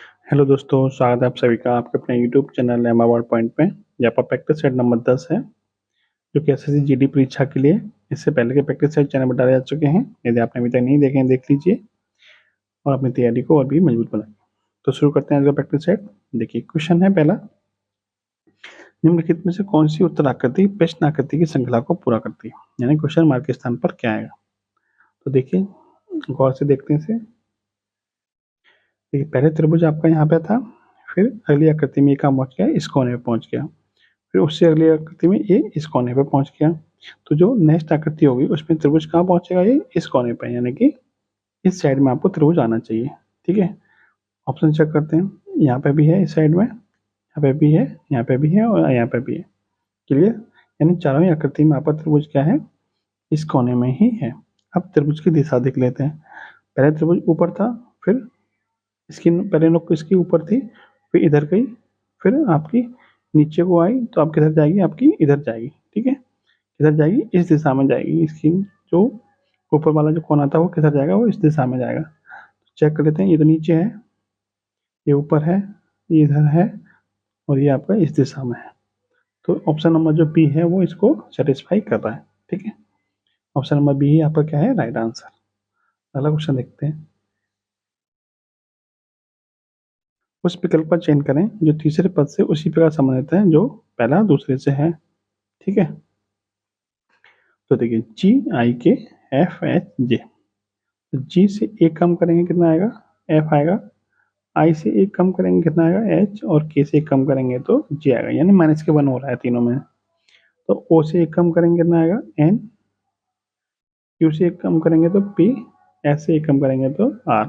Hello दोस्तों, स्वागत है आप सभी का आपके अपने YouTube channel M award point पे। यहाँ पर प्रैक्टिस सेट नंबर 10 है, जो कि एसएससी जीडी परीक्षा के लिए इससे पहले के प्रैक्टिस सेट चैनल पर डाले जा चुके हैं। यदि आपने अभी तक नहीं देखे हैं, देख लीजिए और अपनी तैयारी को और भी मजबूत बनाइए। तो शुरू करते हैं आज का प्रैक्टिस सेट। देखिए, क्वेश्चन है पहला, निम्नलिखित में से कौन सी उत्तर आकृति प्रश्न आकृति की श्रृंखला को पूरा करती है, यानी क्वेश्चन मार्क के स्थान पर क्या आएगा। तो देखिए, गौर से देखते हैं इसे। देखिए, पहले त्रिभुज आपका यहाँ पे था, फिर अगली आकृति में कहाँ पहुंच गया, इस कोने पे पहुंच गया, फिर उससे अगली आकृति में ये इस कोने पे पहुंच गया। तो जो नेक्स्ट आकृति होगी उसमें त्रिभुज कहाँ पहुंचेगा, ये इस कोने पे, यानी कि इस साइड में आपको त्रिभुज आना चाहिए। ठीक है, ऑप्शन चेक करते हैं। यहाँ पे भी है, इस साइड में, यहाँ पे भी है, यहाँ पे भी है और यहाँ पे भी है। क्लियर, यानी चारों ही आकृति में आपका त्रिभुज क्या है, इस कोने में ही है। अब त्रिभुज की दिशा देख लेते हैं। पहले त्रिभुज ऊपर था, फिर इसकी पहले नोक इसके ऊपर थी, फिर इधर गई, फिर आपकी नीचे को आई, तो आप किधर जाएगी, आपकी इधर जाएगी। ठीक है, किधर जाएगी, इस दिशा में जाएगी। इसकी जो ऊपर वाला जो कोना था वो किधर जाएगा, वो इस दिशा में जाएगा। चेक कर लेते हैं। ये तो नीचे है, ये ऊपर है, ये इधर है और ये आपका इस दिशा में है। तो ऑप्शन नंबर जो बी है वो इसको सेटिस्फाई कर रहा है। ठीक है, ऑप्शन नंबर बी ही आपका क्या है, राइट आंसर। अगला क्वेश्चन देखते हैं। उस विकल्प का चयन करें जो तीसरे पद से उसी प्रकार संबंधित है जो पहला दूसरे से है। ठीक है, तो देखिए, जी आई के एफ एच जे, जी से एक कम करेंगे कितना आएगा, एफ आएगा। आई से एक कम करेंगे कितना आएगा, एच, और के से एक कम करेंगे तो जे आएगा, यानी माइनस के वन हो रहा है तीनों में। तो ओ से एक कम करेंगे कितना आएगा, एन, क्यू से एक कम करेंगे तो पी, एस से एक कम करेंगे तो आर,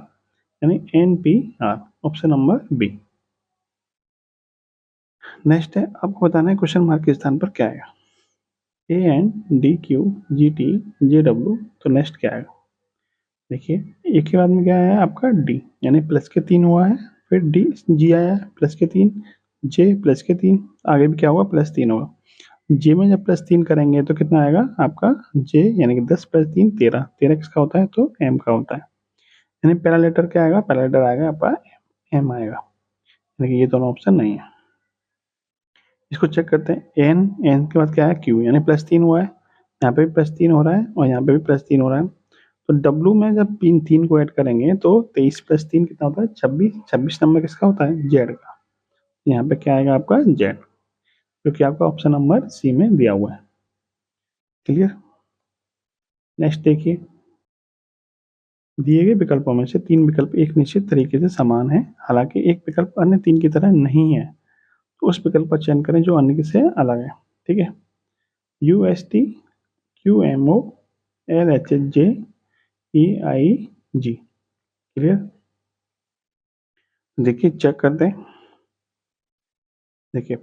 यानी N P R, option number B. Next है, आपको बताना है क्वेश्चन मार्क के स्थान पर क्या आएगा, A N D Q G T J W. तो नेक्स्ट क्या आएगा, देखिए, एक के बाद में क्या आया आपका डी, यानी प्लस के 3 हुआ है, फिर डी, जी आया प्लस के 3, जे प्लस के 3, आगे भी क्या होगा, प्लस 3 होगा। जे में जब प्लस 3 करेंगे तो कितना आएगा आपका जे, यानी कि 10 प्लस 3 13, 13 किसका होता है, तो एम का होता है। यानी पहला लेटर क्या आएगा, पहला लेटर आएगा आपका एम आएगा, यानी कि ये दोनों ऑप्शन नहीं है। इसको चेक करते हैं। एन, एन के बाद क्या है, क्यू, यानी प्लस 3 हुआ है, यहाँ पे भी प्लस 3 हो रहा है और यहाँ पे भी प्लस 3 हो रहा है। तो डब्लू में जब तीन तीन को ऐड करेंगे तो 23 प्लस 3 कितना होता है, 26, 26 नंबर किसका होता है, जेड का। यहाँ पे क्या आएगा आपका, जेड, जो कि आपका ऑप्शन नंबर सी में दिया हुआ है। क्लियर, नेक्स्ट देखिए, दिए गए विकल्पों में से 3 विकल्प एक निश्चित तरीके से समान है, हालांकि एक विकल्प अन्य 3 की तरह नहीं है, तो उस विकल्प का चयन करें जो अन्य से अलग है। ठीक है, U S T, Q M O, L H H J, E I G. Clear, देखिए चेक करते हैं। देखिए,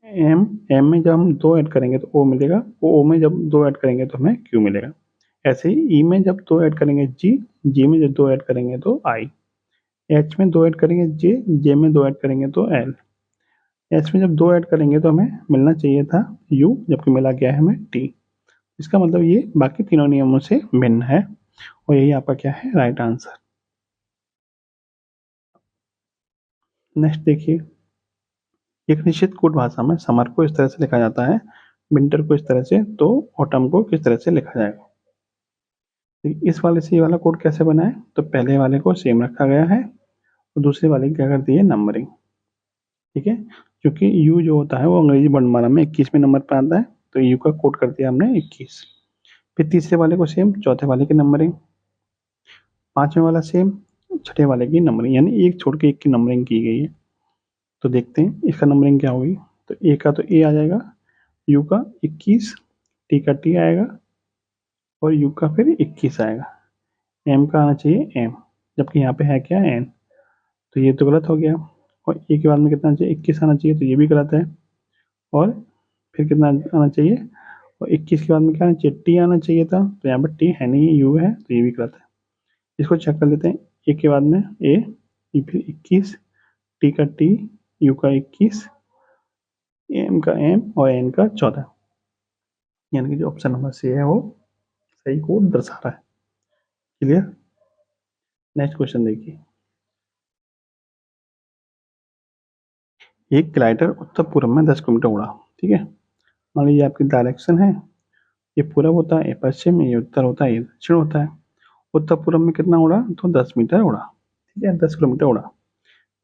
एम, एम में जब हम 2 ऐड करेंगे तो ओ मिलेगा, ओ में जब 2 ऐड करेंगे तो हमें क्यू मिलेगा। ऐसे ही ई में जब 2 ऐड करेंगे जी, जी में जब 2 ऐड करेंगे तो आई, एच में 2 ऐड करेंगे जे, जे में 2 ऐड करेंगे तो एल, एच में जब 2 ऐड करेंगे तो हमें मिलना चाहिए था यू, जबकि मिला गया है हमें टी। इसका मतलब ये बाकी तीनों नियमों से भिन्न है और यही आपका क्या है, राइट आंसर। नेक्स्ट देखिए, एक निश्चित कोड भाषा में समर को इस तरह से लिखा जाता है, विंटर को इस तरह से, तो ऑटम को किस तरह से लिखा जाएगा। इस वाले से ये वाला कोड कैसे बना है, तो पहले वाले को सेम रखा गया है और दूसरे वाले की क्या कर दी है, नंबरिंग। ठीक है, क्योंकि यू जो होता है वो अंग्रेजी वर्णमाला में 21वें नंबर पर आता है, तो यू का कोड कर दिया हमने 21। फिर तीसरे वाले को सेम, चौथे वाले की नंबरिंग, पांचवें वाला सेम, छठे वाले की नंबरिंग, यानी एक छोड़ के एक की नंबरिंग की गई है। तो देखते हैं इसका नंबरिंग क्या होगी। तो ए का तो ए आ जाएगा, यू का 21, टी का टी आएगा और यू का फिर 21 आएगा। एम का आना चाहिए एम, जबकि यहाँ पे है क्या, एन, तो ये तो गलत हो गया। और ए के बाद में कितना चाहिए, 21 आना चाहिए, तो ये भी गलत है। और फिर कितना आना चाहिए, और 21 के बाद में क्या आना चाहिए, टी आना चाहिए था, तो यहाँ पर टी है नहीं, यू है, तो ये भी गलत है। इसको चेक कर लेते हैं। ए के बाद में ए, फिर 21, टी का टी, यू का 21, एम का एम और एन का 14, यानी कि जो ऑप्शन नंबर सी है वो सही कोड दर्शा रहा है। क्लियर, नेक्स्ट क्वेश्चन देखिए। एक ग्लाइडर उत्तर पूर्व में 10 किलोमीटर उड़ा। ठीक है, मान लीजिए आपकी डायरेक्शन है, ये पूरब होता है, ये पश्चिम, ये उत्तर होता है, ये दक्षिण होता है। उत्तर पूर्व में कितना उड़ा, तो 10 मीटर उड़ा। ठीक है, 10 किलोमीटर उड़ा।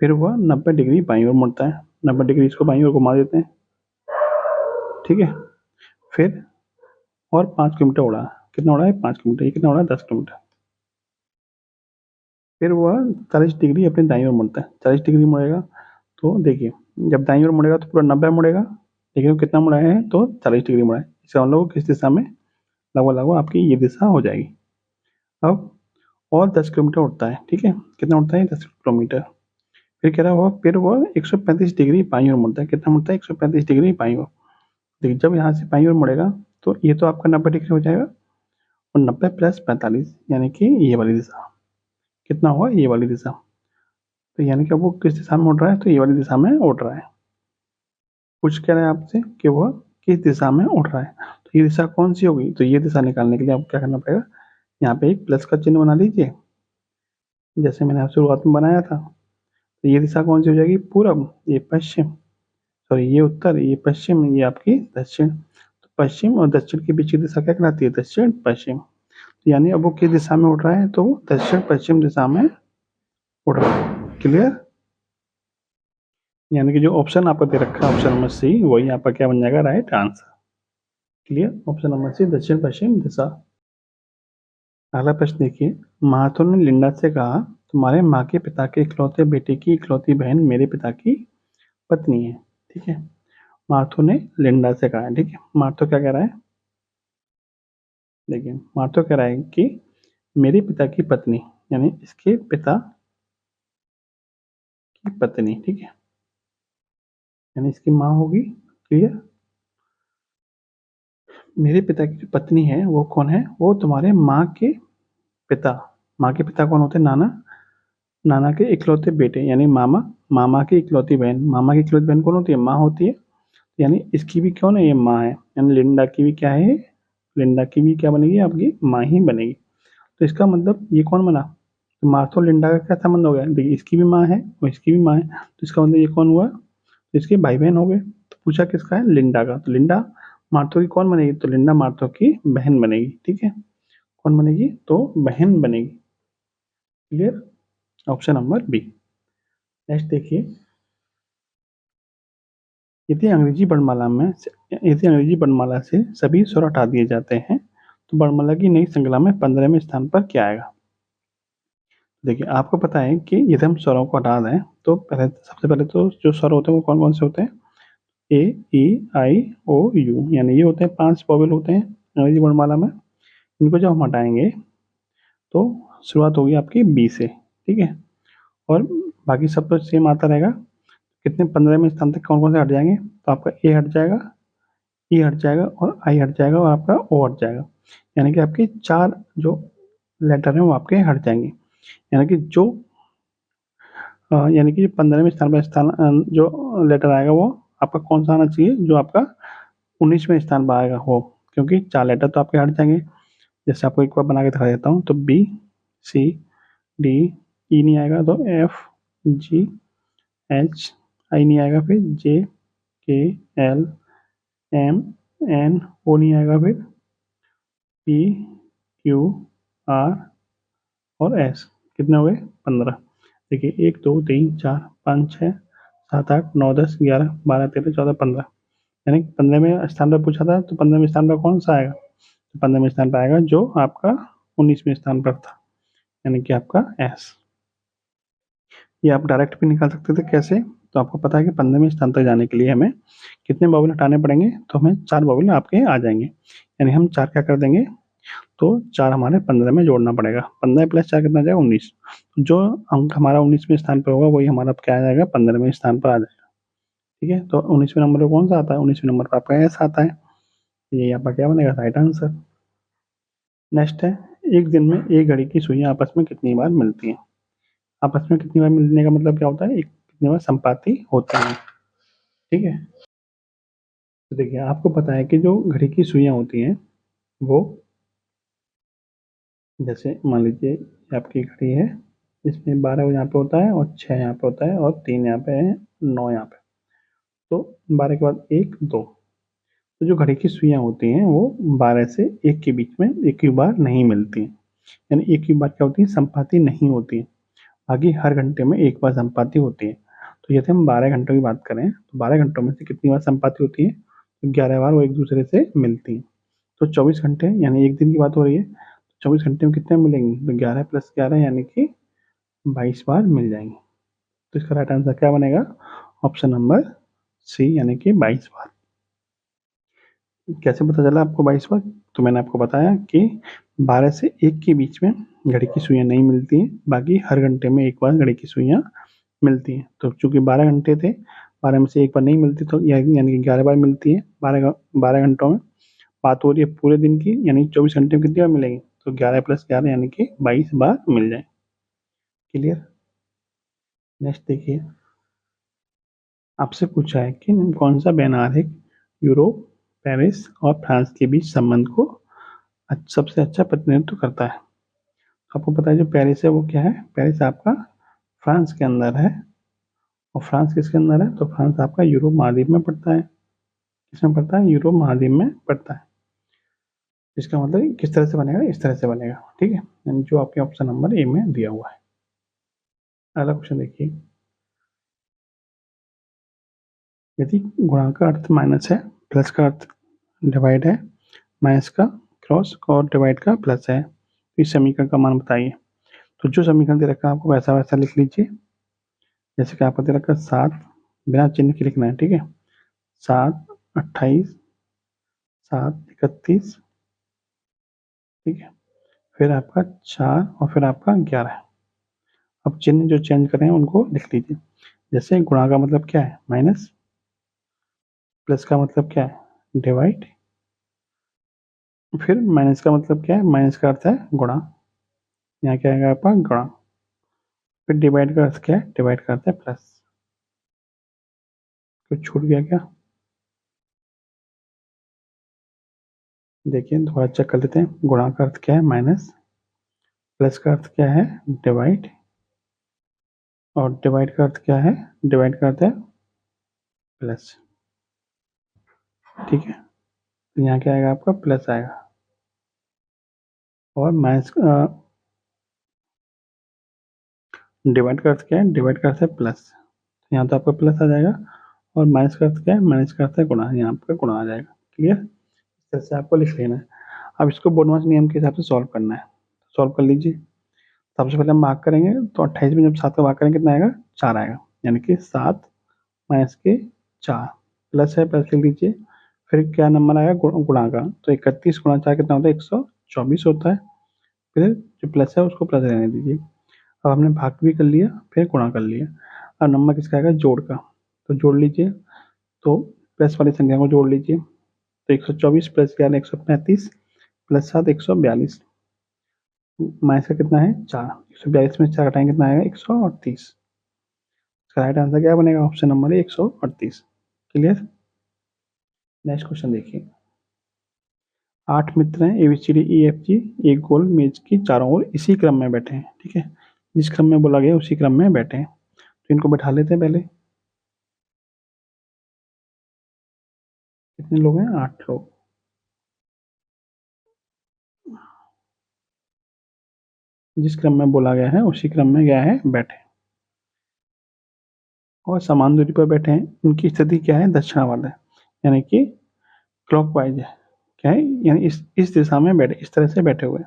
फिर वह 90 डिग्री बाईं ओर मुड़ता है, 90 डिग्री इसको बाईं ओर घुमा देते हैं। ठीक है, फिर और 5 किलोमीटर उड़ा। कितना उड़ा है, 5 किलोमीटर। ये कितना उड़ा, 10 किलोमीटर। फिर वह 40 डिग्री अपने दाईं ओर मुड़ता है, 40 डिग्री मुड़ेगा। तो देखिए, जब दाईं ओर मुड़ेगा तो पूरा 90 मुड़ेगा, लेकिन वो कितना मुड़ा है, तो 40 डिग्री मुड़ा है। इसका हम लोग किस दिशा में, लगभग लगभग आपकी ये दिशा हो जाएगी। अब और 10 किलोमीटर उड़ता है। ठीक है, कितना उड़ता है, 10 किलोमीटर। फिर कह रहा हुआ, फिर वो 135 डिग्री बाईं ओर मुड़ता है। कितना मुड़ता है, 135 डिग्री बाईं ओर। देखिए, जब यहाँ से बाईं ओर मुड़ेगा तो ये तो आपका 90 डिग्री हो जाएगा, और 90 प्लस 45 यानी कि ये वाली दिशा। कितना हुआ, ये वाली दिशा। तो यानी कि वो किस दिशा में उड़ रहा है, तो ये वाली दिशा में उड़ रहा है। कुछ कह रहा है आपसे कि वह किस दिशा में उड़ रहा है, तो ये दिशा कौन सी होगी। तो ये दिशा निकालने के लिए आपको क्या करना पड़ेगा, यहाँ पे एक प्लस का चिन्ह बना लीजिए, जैसे मैंने आपसे शुरुआत में बनाया था। तो ये दिशा कौन सी हो जाएगी, पूरब, ये पश्चिम, सॉरी ये उत्तर, ये पश्चिम, ये आपकी दक्षिण। तो पश्चिम और दक्षिण के बीच की दिशा क्या कहलाती है, दक्षिण पश्चिम। तो यानी अब वो किस दिशा में उड़ रहा है, तो वो दक्षिण पश्चिम दिशा में उड़ रहा है। क्लियर, यानी कि जो ऑप्शन आपको दे रखा है, ऑप्शन नंबर सी, वही आपका क्या बन जाएगा, right answer. Clear, option number C, दक्षिण पश्चिम दिशा। अगला प्रश्न देखिए, माथुर ने लिंडा से कहा, तुम्हारे माँ के पिता के इकलौते बेटे की इकलौती बहन मेरे पिता की पत्नी है। ठीक है, माथुर ने लिंडा से कहा है। ठीक है, माथुर क्या कह रहा है, देखिए माथुर कह रहा है कि मेरे पिता की पत्नी, यानी इसके पिता की पत्नी। ठीक है, यानी इसकी माँ होगी। क्लियर, मेरे पिता की जो पत्नी है वो कौन है, वो तुम्हारे माँ के पिता। माँ के पिता कौन होते हैं, नाना। नाना के इकलौते बेटे यानी मामा। मामा की इकलौती बहन, मामा की इकलौती बहन कौन होती है, माँ होती है। यानी इसकी भी कौन है, ये माँ है। यानी लिंडा की भी क्या है, लिंडा की भी क्या बनेगी, आपकी माँ ही बनेगी। तो इसका मतलब ये कौन बना, तो मार्थ और लिंडा का क्या संबंध हो गया, देखिए इसकी भी माँ है और इसकी भी माँ है, तो इसका मतलब ये कौन हुआ, तो इसके भाई बहन हो गए। तो पूछा किसका है, लिंडा का। तो लिंडा मार्थो की कौन बनेगी, तो लिंडा मार्थो की बहन बनेगी। ठीक है, कौन बनेगी, तो बहन बनेगी। Clear, option number B. Next देखिए, यदि अंग्रेजी वर्णमाला में यदि अंग्रेजी वर्णमाला से सभी स्वर हटा दिए जाते हैं तो वर्णमाला की नई श्रृंखला में 15वें स्थान पर क्या आएगा। देखिए, आपको पता है कि यदि हम स्वरों को हटा दें तो पहले, सबसे पहले तो जो स्वर होते हैं वो कौन कौन से होते हैं, ए, ई, आई, ओ, यू, यानी ये होते हैं 5 वोवेल होते हैं अंग्रेजी वर्णमाला में। इनको जब हम हटाएंगे तो शुरुआत होगी आपकी बी से। ठीक है, और बाकी सब तो सेम आता रहेगा। कितने 15वें स्थान तक कौन कौन से हट जाएंगे, तो आपका ए हट जाएगा, ई हट जाएगा, और आई हट जाएगा, और आपका ओ हट जाएगा। यानी कि आपके 4 जो लेटर हैं वो आपके हट जाएंगे। यानी कि जो यानी कि 15वें स्थान पर जो लेटर आएगा वो आपका कौन सा आना चाहिए, जो आपका 19वें स्थान पर आएगा वो, क्योंकि 4 लेटर तो आपके हट जाएंगे। जैसे आपको एक बार बना के दिखा देता हूँ, तो बी, सी, डी, ई नहीं आएगा, तो एफ, जी, एच, आई नहीं आएगा, फिर जे, के, एल, एम, एन, ओ नहीं आएगा, फिर पी, क्यू, आर और एस। कितने हो गए, 15। देखिए 1 2 3 4 5 6 7 8 9 10 11 12 13 14 15, यानी 15वें स्थान पर पूछा था, तो 15वें स्थान पर कौन सा आएगा, तो 15वें स्थान पर आएगा जो आपका 19वें स्थान पर था, यानी कि आपका एस। ये आप डायरेक्ट भी निकाल सकते थे, कैसे, तो आपको पता है कि 15वें स्थान तक जाने के लिए हमें कितने बबल हटाने पड़ेंगे, तो हमें 4 बबल आपके आ जाएंगे। यानी हम 4 क्या कर देंगे, तो 4 हमारे 15 में जोड़ना पड़ेगा। 15 प्लस 4 कितना आ जाएगा, 19। जो अंक हमारा 19वें स्थान पर होगा वही हमारा क्या आ जाएगा, 15वें स्थान पर आ जाएगा। ठीक है, तो 19वें नंबर पर कौन सा आता है, 19वें नंबर पर आपका एस आता है। ये आपका क्या बनेगा, राइट आंसर। नेक्स्ट है, एक दिन में एक घड़ी की सुइयां आपस में कितनी बार मिलती हैं। आपस में कितनी बार मिलने का मतलब क्या होता है, एक कितनी बार संपाती होते हैं। ठीक है, तो देखिए आपको पता है कि जो घड़ी की सुइयां होती हैं वो, जैसे मान लीजिए ये आपकी घड़ी है, इसमें 12 यहाँ पे होता है और 6 यहाँ पे होता है और 3 यहाँ पे है, 9 यहाँ पे। तो 12 के बाद 1 2, तो जो घड़ी की सुइयां होती हैं वो 12 से 1 के बीच में एक ही बार नहीं मिलती हैं। यानी एक ही बार क्या होती है, संपाति नहीं होती है। बाकी हर घंटे में एक बार संपाति होती है। तो यदि हम 12 घंटों की बात करें तो 12 घंटों में से कितनी बार संपाति होती है, तो 11 बार वो एक दूसरे से मिलती है। तो 24 घंटे यानी एक दिन की बात हो रही है, 24 घंटे में कितने मिलेंगी, तो 11 + 11 यानी कि 22 बार मिल जाएंगी। तो इसका राइट आंसर क्या बनेगा, ऑप्शन नंबर सी यानी कि 22 बार। कैसे पता चला आपको 22 बार, तो मैंने आपको बताया कि 12 से 1 के बीच में घड़ी की सुइयां नहीं मिलती हैं, बाकी हर घंटे में एक बार घड़ी की सुइयां मिलती हैं। तो चूंकि 12 घंटे थे, 12 में से एक बार नहीं मिलती, तो यानी कि 11 बार मिलती है 12 घंटों में। बात हो रही है पूरे दिन की, यानी 24 घंटे में कितनी बार मिलेगी, तो 11 + 11 यानी कि 22 बार मिल जाए। क्लियर। नेक्स्ट देखिए, आपसे पूछा है कि कौन सा वैन यूरोप, पेरिस और फ्रांस के बीच संबंध को सबसे अच्छा प्रतिनिधित्व करता है। आपको पता है जो पेरिस है वो क्या है, पेरिस आपका फ्रांस के अंदर है। और फ्रांस किसके अंदर है, तो फ्रांस आपका यूरोप महाद्वीप में पड़ता है। किसमें पड़ता है, यूरोप महाद्वीप में पड़ता है। इसका मतलब किस तरह से बनेगा, इस तरह से बनेगा, ठीक है, यानी जो आपके ऑप्शन नंबर ए में दिया हुआ है। अगला क्वेश्चन देखिए, यदि गुणा का अर्थ माइनस है, प्लस का अर्थ डिवाइड है, माइनस का क्रॉस और डिवाइड का प्लस है, तो इस समीकरण का मान बताइए। तो जो समीकरण दे रखा है आपको वैसा वैसा लिख लीजिए। जैसे कि आपको दे रखा है 7, बिना चिन्ह के लिखना है, ठीक है। 7 28, 7 31, ठीक है, फिर आपका 4 और फिर आपका 11। अब चिन्ह जो चेंज करें उनको लिख लीजिए। जैसे गुणा का मतलब क्या है, माइनस, प्लस का मतलब क्या है, डिवाइड, फिर माइनस का मतलब क्या है, माइनस का अर्थ है गुणा, यहाँ क्या आएगा आपका गुणा, फिर डिवाइड का अर्थ क्या है, डिवाइड का अर्थ है प्लस। कुछ छूट गया क्या, देखिए दोबारा चेक कर लेते हैं। गुणा का अर्थ क्या है, माइनस, प्लस का अर्थ क्या है, डिवाइड, और डिवाइड का अर्थ क्या है, डिवाइड का अर्थ है प्लस, ठीक है। तो यहाँ क्या आएगा आपका प्लस आएगा, और माइनस, डिवाइड का अर्थ क्या है, डिवाइड का अर्थ है प्लस, यहाँ तो आपका प्लस आ जाएगा, और माइनस का अर्थ क्या है, माइनस का अर्थ है गुणा, यहाँ आपका गुणा आ जाएगा। क्लियर, इस तरह से आपको लिख लेना है। अब इसको बोनस नियम के हिसाब से सॉल्व करना है, सॉल्व कर लीजिए। सबसे पहले हम भाग करेंगे, तो 28 में जब 7 का भाग करेंगे कितना आएगा, 4 आएगा, यानी कि 7 माइनस के 4, प्लस है, प्लस लिख लीजिए। फिर क्या नंबर आएगा, गुणा का, तो 31 × 4 कितना होता है, 124 होता है। फिर जो प्लस है उसको प्लस रहने दीजिए। अब हमने भाग भी कर लिया, फिर गुणा कर लिया। अब नंबर किसका आएगा, जोड़ का, तो जोड़ लीजिए। तो प्लस वाली संख्या को जोड़ लीजिए, तो 124 + 11 135, प्लस 7 142, माइनस का कितना है 4, 142 में 4 घटाएंगे कितना आएगा 138। इसका राइट आंसर क्या बनेगा, ऑप्शन नंबर है 138। क्लियर। नेक्स्ट क्वेश्चन देखिए, 8 मित्र हैं ABCDEFG, एक गोल मेज की चारों ओर इसी क्रम में बैठे हैं, ठीक है, जिस क्रम में बोला गया उसी क्रम में बैठे हैं। तो इनको बैठा लेते हैं पहले। कितने लोग हैं, 8 लोग। जिस क्रम में बोला गया है उसी क्रम में गया है बैठे, और समान दूरी पर बैठे हैं। उनकी स्थिति क्या है, दक्षिणावर्त है, यानी कि क्लॉकवाइज है, क्या है, यानी इस दिशा में बैठे, इस तरह से बैठे हुए।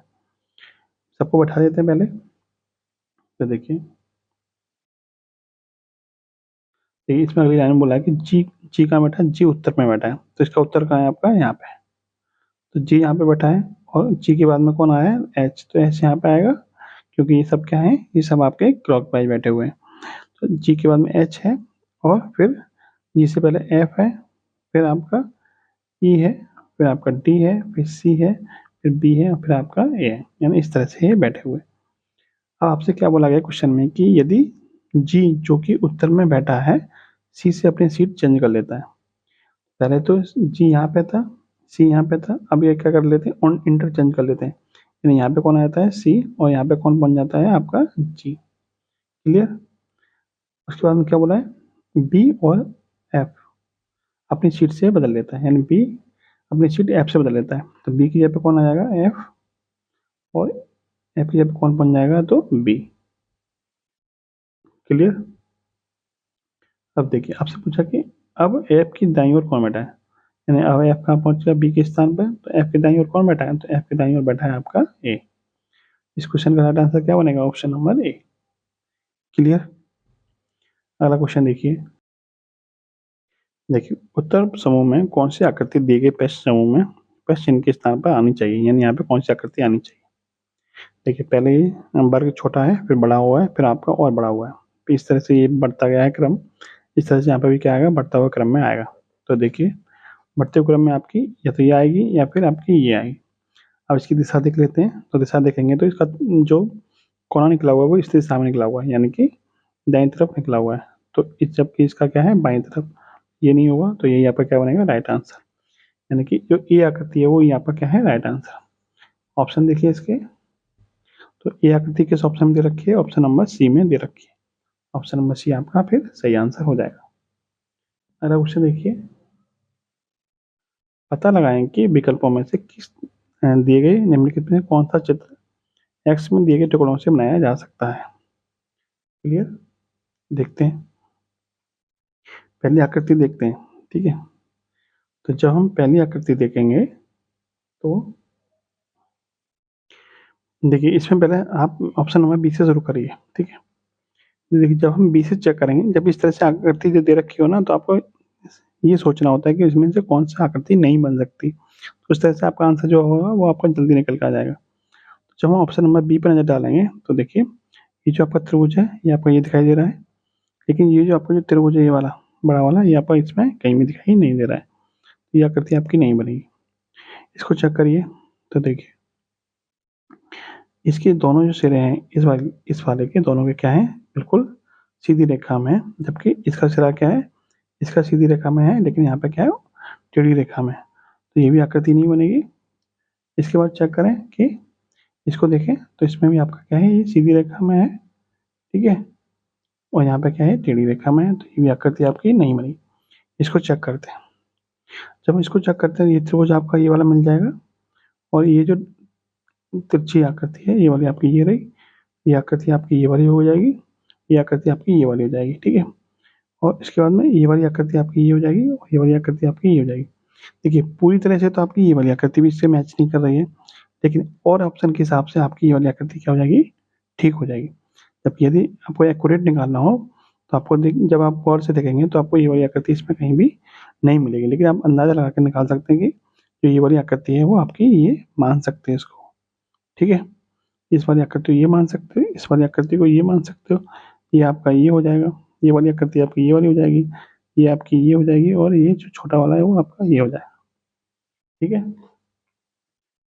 सबको बैठा देते हैं पहले। तो देखिए, इसमें अगली लाइन में बोला है कि जी, जी कहाँ बैठा है, जी उत्तर में बैठा है, तो इसका उत्तर कहाँ है आपका, यहाँ पे है। तो जी यहाँ पे बैठा है, और जी के बाद में कौन आया है, एच, तो एच यहाँ पे आएगा, क्योंकि ये सब क्या है, ये सब आपके क्लॉकवाइज बैठे हुए हैं। तो जी के बाद में एच है, और फिर जी से पहले एफ है, फिर आपका ई है, फिर आपका डी है, फिर सी है, फिर बी है, और फिर आपका ए है, यानी इस तरह से ये बैठे हुए। अब आपसे क्या बोला गया क्वेश्चन में कि यदि जी जो कि उत्तर में बैठा है सी से अपनी सीट चेंज कर लेता है। पहले तो जी यहाँ पे था, सी यहाँ पे था, अब ये क्या कर लेते हैं, ऑन इंटरचेंज कर लेते हैं, यानी यहाँ पे कौन आ जाता है सी, और यहाँ पे कौन बन जाता है आपका जी। क्लियर। उसके बाद में क्या बोला है, बी और एफ, अपनी सीट से बदल लेता है, यानी बी अपनी सीट एफ से बदल लेता है, तो बी की जगह पे कौन आ जाएगा, एफ, और एफ की जगह पे कौन बन जाएगा, तो बी। क्लियर। अब देखिए आपसे पूछा कि अब एफ की दाईं ओर कौन बैठा है, यानी अब एफ कहाँ पहुंच गया, बी के स्थान पर, तो एफ के दाईं ओर कौन बैठा है, तो एफ के दाईं ओर बैठा है आपका ए। इस क्वेश्चन का राइट आंसर क्या बनेगा, ऑप्शन नंबर ए। क्लियर। अगला क्वेश्चन देखिए। देखिए उत्तर समूह में कौन सी आकृति दिए गए पेश समूह में पेश चिन्ह के स्थान पर आनी चाहिए, यानी यहाँ पे कौन सी आकृति आनी चाहिए। देखिए पहले ये वर्ग छोटा है, फिर बड़ा हुआ है, फिर आपका और बड़ा हुआ है, तो इस तरह से ये बढ़ता गया है क्रम। इस तरह से यहाँ पे भी क्या आएगा, बढ़ता हुआ क्रम में आएगा। तो देखिए बढ़ते हुए क्रम में आपकी या तो ये आएगी या फिर आपकी ये आएगी। अब इसकी दिशा देख लेते हैं, तो दिशा देखेंगे तो इसका जो कोना निकला हुआ है वो इस दिशा में निकला हुआ है, यानी कि दाईं तरफ निकला हुआ है। तो इस जबकि इसका क्या है, बाईं तरफ। ये नहीं होगा तो ये यहाँ पर क्या बनेगा, राइट आंसर। यानी कि जो ए आकृति है वो यहाँ पर क्या है, राइट आंसर। ऑप्शन देखिए इसके, तो ए आकृति किस ऑप्शन में दे रखी है, ऑप्शन नंबर सी में दे रखी है। ऑप्शन नंबर सी आपका फिर सही आंसर हो जाएगा। अगला क्वेश्चन देखिए। पता लगाएं कि विकल्पों में से किस दिए गए निम्नलिखित में कौन सा चित्र एक्स में दिए गए टुकड़ों से बनाया जा सकता है। क्लियर। देखते हैं, पहली आकृति देखते हैं। ठीक है, तो जब हम पहली आकृति देखेंगे तो देखिए इसमें पहले आप ऑप्शन नंबर बी से शुरू करिए। ठीक है, देखिए जब हम बी से चेक करेंगे, जब इस तरह से आकृति जो दे रखी हो ना, तो आपको ये सोचना होता है कि इसमें से कौन सा आकृति नहीं बन सकती, तो इस तरह से आपका आंसर जो होगा वो आपका जल्दी निकल कर आ जाएगा। तो जब हम ऑप्शन नंबर बी पर नजर डालेंगे तो देखिए ये जो आपका त्रिभुज है ये आपको ये दिखाई दे रहा है, लेकिन ये जो आपका जो त्रिभुज है ये वाला बड़ा वाला, ये आपको इसमें कहीं भी दिखाई नहीं दे रहा है, तो ये आकृति आपकी नहीं बनेगी। इसको चेक करिए, तो देखिए इसके दोनों जो सिरे हैं इस वाले के दोनों के क्या है, बिल्कुल सीधी रेखा में है, जबकि इसका सिरा क्या है, इसका सीधी रेखा में है, लेकिन यहाँ पे क्या है, टेढ़ी रेखा में है, तो ये भी आकृति नहीं बनेगी। इसके बाद चेक करें कि इसको देखें तो इसमें भी आपका क्या है, ये सीधी रेखा में है, ठीक है, और यहाँ पे क्या है, टेढ़ी रेखा में है, तो ये भी आकृति आपकी नहीं बनेगी। इसको चेक करते हैं, जब हम इसको चेक करते हैं ये त्रिभुज आपका ये वाला मिल जाएगा, और ये जो तिरछी आकृति है ये वाली आपकी ये रही, ये आकृति आपकी ये वाली हो जाएगी, ये आकृति आपकी ये वाली हो जाएगी। ठीक है, और इसके बाद में ये वाली आकृति आपकी ये हो जाएगी, और ये वाली आकृति आपकी ये हो जाएगी। देखिए पूरी तरह से तो आपकी ये वाली आकृति भी इससे मैच नहीं कर रही है, लेकिन और ऑप्शन के हिसाब से आपकी ये वाली आकृति क्या हो जाएगी, ठीक हो जाएगी। जबकि यदि आपको एक्यूरेट निकालना हो तो आपको जब आप गौर से देखेंगे तो आपको ये वाली आकृति इसमें कहीं भी नहीं मिलेगी, लेकिन आप अंदाजा लगा कर निकाल सकते हैं कि जो ये वाली आकृति है वो आपकी ये मान सकते हैं इसको। ठीक है, इस वाली आकृति को ये मान सकते हो, इस वाली आकृति को ये मान सकते हो, ये आपका ये हो जाएगा, ये वाली आकृति आपकी ये वाली हो जाएगी, ये आपकी ये हो जाएगी, और ये जो छोटा वाला है वो आपका ये हो जाएगा। ठीक है,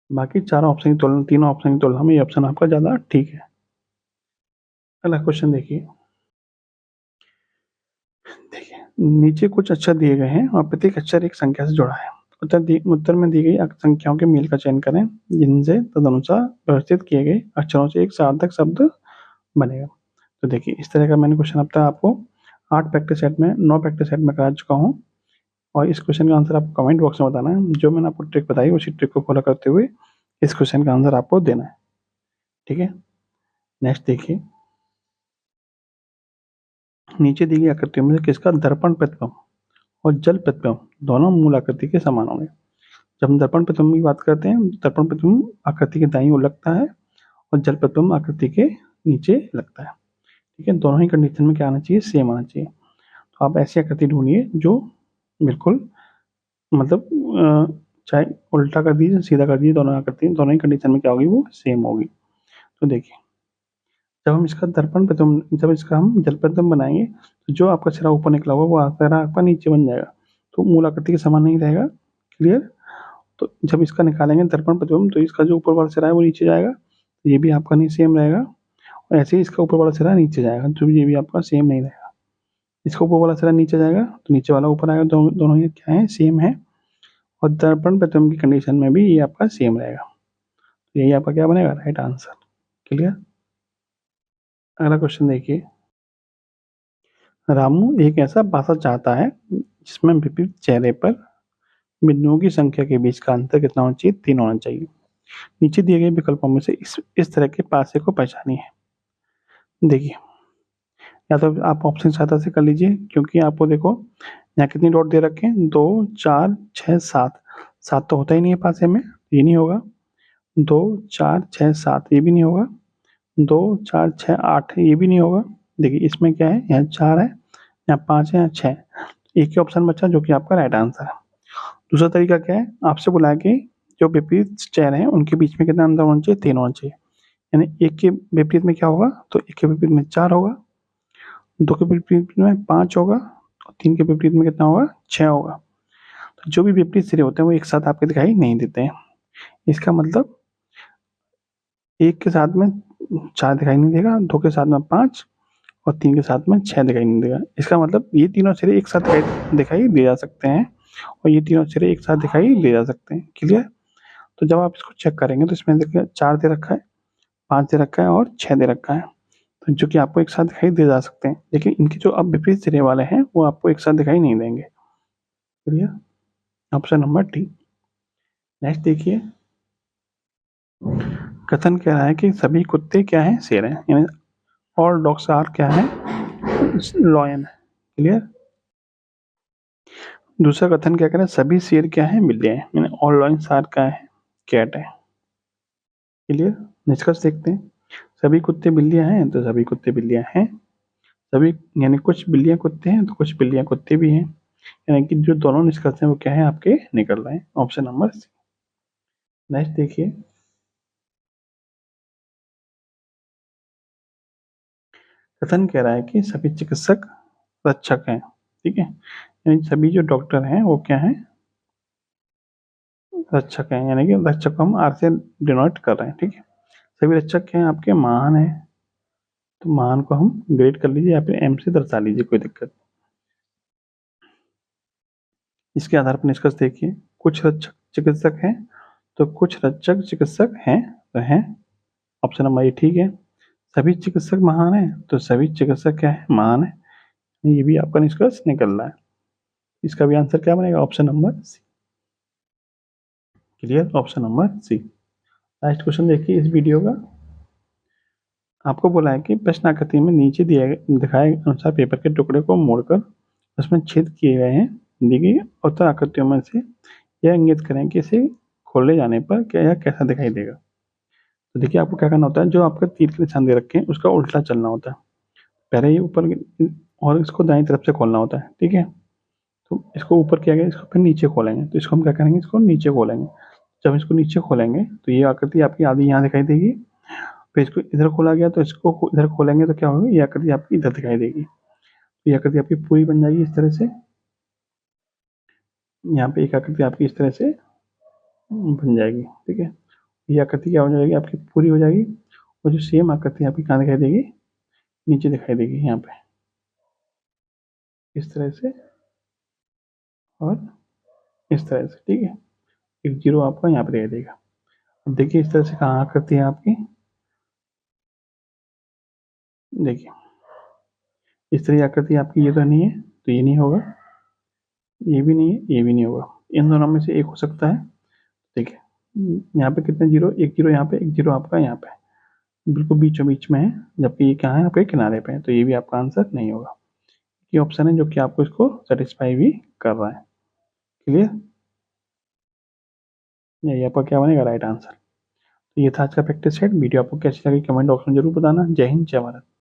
बाकी चारों ऑप्शन की तुलना, तीनों ऑप्शन की तुलना में ये ऑप्शन आपका ज़्यादा ठीक है। अगला क्वेश्चन देखिए। देखिए नीचे कुछ अक्षर दिए गए हैं और प्रत्येक अक्षर एक संख्या से जुड़ा है। उत्तर में दी गई संख्याओं के मेल का चयन करें जिनसे तदनुसार व्यवस्थित किए गए अक्षरों से एक सार्थक शब्द बनेगा। तो देखिए इस तरह का मैंने क्वेश्चन अब तक आपको 8 प्रैक्टिस सेट में 9 प्रैक्टिस सेट में करा चुका हूँ, और इस क्वेश्चन का आंसर आपको कमेंट बॉक्स में बताना है। जो मैंने आपको ट्रिक बताई उसी ट्रिक को फॉलो करते हुए इस क्वेश्चन का आंसर आपको देना है। ठीक है, नेक्स्ट देखिए, नीचे दी गई आकृतियों में से किसका दर्पण प्रतिबिंब और जल प्रतिबिंब दोनों मूल आकृति के समान होंगे। जब हम दर्पण प्रतिबिंब की बात करते हैं, दर्पण प्रतिबिंब आकृति के दाईं ओर लगता है और जल प्रतिबिंब आकृति के नीचे लगता है। ठीक है, दोनों ही कंडीशन में क्या आना चाहिए, सेम आना चाहिए। तो आप ऐसी आकृति ढूंढिए जो बिल्कुल मतलब चाहे उल्टा कर दीजिए सीधा कर दीजिए, दोनों आकृति दोनों ही कंडीशन में क्या होगी, वो सेम होगी। तो देखिए जब हम इसका दर्पण प्रतिबिंब, जब इसका हम जल प्रतिबिंब बनाएंगे तो जो आपका सिरा ऊपर निकला हुआ वो आपका नीचे बन जाएगा, तो मूल आकृति के समान नहीं रहेगा। क्लियर। तो जब इसका निकालेंगे दर्पण प्रतिबिंब तो इसका जो ऊपर वाला सिरा है वो नीचे जाएगा, तो ये भी आपका नहीं सेम रहेगा, और ऐसे ही इसका ऊपर वाला सिरा नीचे जाएगा, तो ये भी आपका सेम नहीं रहेगा। इसका ऊपर वाला सिरा नीचे जाएगा तो नीचे वाला ऊपर आएगा, दोनों ही क्या है, सेम है, और दर्पण प्रतिबिंब की कंडीशन में भी ये आपका सेम रहेगा। तो यही आपका क्या बनेगा, राइट आंसर। क्लियर। अगला क्वेश्चन देखिए। रामू एक ऐसा पासा चाहता है जिसमें विपरीत चेहरे पर बिंदुओं की संख्या के बीच का अंतर कितना होना चाहिए? 3 होना चाहिए। नीचे दिए गए विकल्पों में से इस तरह के पासे को पहचानिए। देखिए, या तो आप ऑप्शन सहायता से कर लीजिए, क्योंकि आपको देखो यहाँ कितनी डॉट दे रखे हैं, 2 4 6 7। 7 तो होता ही नहीं है पासे में, ये नहीं होगा। 2 4 6 7 ये भी नहीं होगा। 2 4 6 8 ये भी नहीं होगा। देखिए इसमें क्या है, यहाँ 4 है, यहाँ 5 है, यहाँ 6। एक ही ऑप्शन बचा जो कि आपका राइट आंसर है। दूसरा तरीका क्या है, आपसे बोला है कि जो विपरीत चेहरे हैं उनके बीच में कितना अंतर होना चाहिए? 3 होना चाहिए। यानी एक के विपरीत में क्या होगा, तो एक के विपरीत में 4 होगा, 2 के विपरीत में 5 होगा और 3 के विपरीत में कितना होगा? 6 होगा। तो जो भी विपरीत सिरे होते हैं वो एक साथ आपके दिखाई नहीं देते हैं। इसका मतलब एक के साथ में 4 दिखाई नहीं देगा, 2 के साथ में 5 और 3 के साथ में 6 दिखाई नहीं देगा। इसका मतलब ये तीनों सिरे एक साथ दिखाई दे जा सकते हैं और ये तीनों सिरे एक साथ दिखाई दे जा सकते हैं। क्लियर? तो जब आप इसको चेक करेंगे तो इसमें देखिए 4 दे रखा है, 5 दे रखा है और 6 दे रखा है, तो जो कि आपको एक साथ दिखाई दे जा सकते हैं। लेकिन इनके जो अब विपरीत सिरे वाले हैं वो आपको एक साथ दिखाई नहीं देंगे। Clear? Option number D. Next देखिए, कथन कह रहा है कि सभी कुत्ते क्या हैं? शेर हैं। यानी ऑल डॉग्स आर क्या है? लॉयन है। क्लियर? दूसरा कथन क्या कह रहा है, सभी शेर क्या है? बिल्लियां हैं। यानी ऑल लॉयंस आर क्या है? कैट है। क्लियर? निष्कर्ष देखते हैं। सभी कुत्ते बिल्लियां हैं, तो सभी कुत्ते बिल्लियां हैं। सभी यानी कुछ बिल्लियां कुत्ते हैं, तो कुछ बिल्लियां कुत्ते भी हैं। यानी कि जो दोनों निष्कर्ष हैं वो क्या है आपके? निकल रहे हैं। ऑप्शन नंबर सी। नेक्स्ट देखिए, कथन कह रहा है कि सभी चिकित्सक रक्षक हैं। ठीक है, यानी सभी जो डॉक्टर हैं वो क्या हैं? रक्षक हैं। यानी कि रक्षक को हम आर से डिनोट कर रहे हैं। ठीक है, सभी रक्षक क्या हैं आपके? महान है, तो महान को हम ग्रेड कर लीजिए या फिर एम से दर्शा लीजिए, कोई दिक्कत। इसके आधार पर निष्कर्ष देखिए, कुछ रक्षक चिकित्सक हैं, तो कुछ रक्षक चिकित्सक हैं, तो हैं। ऑप्शन नंबर ए ठीक है। सभी चिकित्सक महान हैं, तो सभी चिकित्सक क्या है? महान है। ये भी आपका निष्कर्ष निकल रहा है। इसका भी आंसर क्या बनेगा? Option number C. Clear? Option number C. Last question देखिए इस वीडियो का। आपको बोला है कि प्रश्न आकृति में नीचे दिखाए अनुसार पेपर के टुकड़े को मोड़कर उसमें छेद किए गए हैं। दी गई उत्तर आकृतियों में से यह इंगित करें कि इसे खोले जाने पर क्या यह कैसा दिखाई देगा। तो देखिए आपको क्या करना होता है, जो आपके तीर के निशान दे रखे हैं उसका उल्टा चलना होता है। पहले ये ऊपर और इसको दाएं तरफ से खोलना होता है। ठीक है, तो इसको ऊपर किया गया, इसको फिर नीचे खोलेंगे, तो इसको हम क्या करेंगे, इसको नीचे खोलेंगे। जब इसको नीचे खोलेंगे तो ये आकृति आपकी आधी यहाँ दिखाई देगी। फिर इसको इधर खोला गया तो इसको इधर खोलेंगे तो क्या होगा, ये आकृति आपकी इधर दिखाई देगी। तो ये आकृति आपकी पूरी बन जाएगी इस तरह से। यहाँ पे एक आकृति आपकी इस तरह से बन जाएगी। ठीक है, ये आकृति क्या हो जाएगी आपकी? पूरी हो जाएगी। और जो सेम आकृति आपकी कहाँ दिखाई देगी? नीचे दिखाई देगी, यहाँ पे इस तरह से और इस तरह से। ठीक है, एक जीरो आपका यहाँ पे दिखाई देगा। अब देखिए इस तरह से कहाँ आकृति है आपकी? देखिए इस तरह की आकृति आपकी, ये तो नहीं है, तो ये नहीं होगा, ये भी नहीं है, ये भी नहीं होगा। इन दोनों में से एक हो सकता है। ठीक है, यहाँ पे कितने जीरो? एक जीरो यहाँ पे, एक जीरो आपका यहाँ पे, बिल्कुल बीचों बीच में है, जबकि ये कहाँ है? आपके किनारे पे है, तो ये भी आपका आंसर नहीं होगा। ये ऑप्शन है जो कि आपको इसको सेटिस्फाई भी कर रहा है। क्लियर? यही आपका क्या बनेगा? Right answer. तो ये था आज का प्रैक्टिस सेट। वीडियो आपको कैसी लगी कमेंट बॉक्स में जरूर बताना। जय हिंद, जय भारत।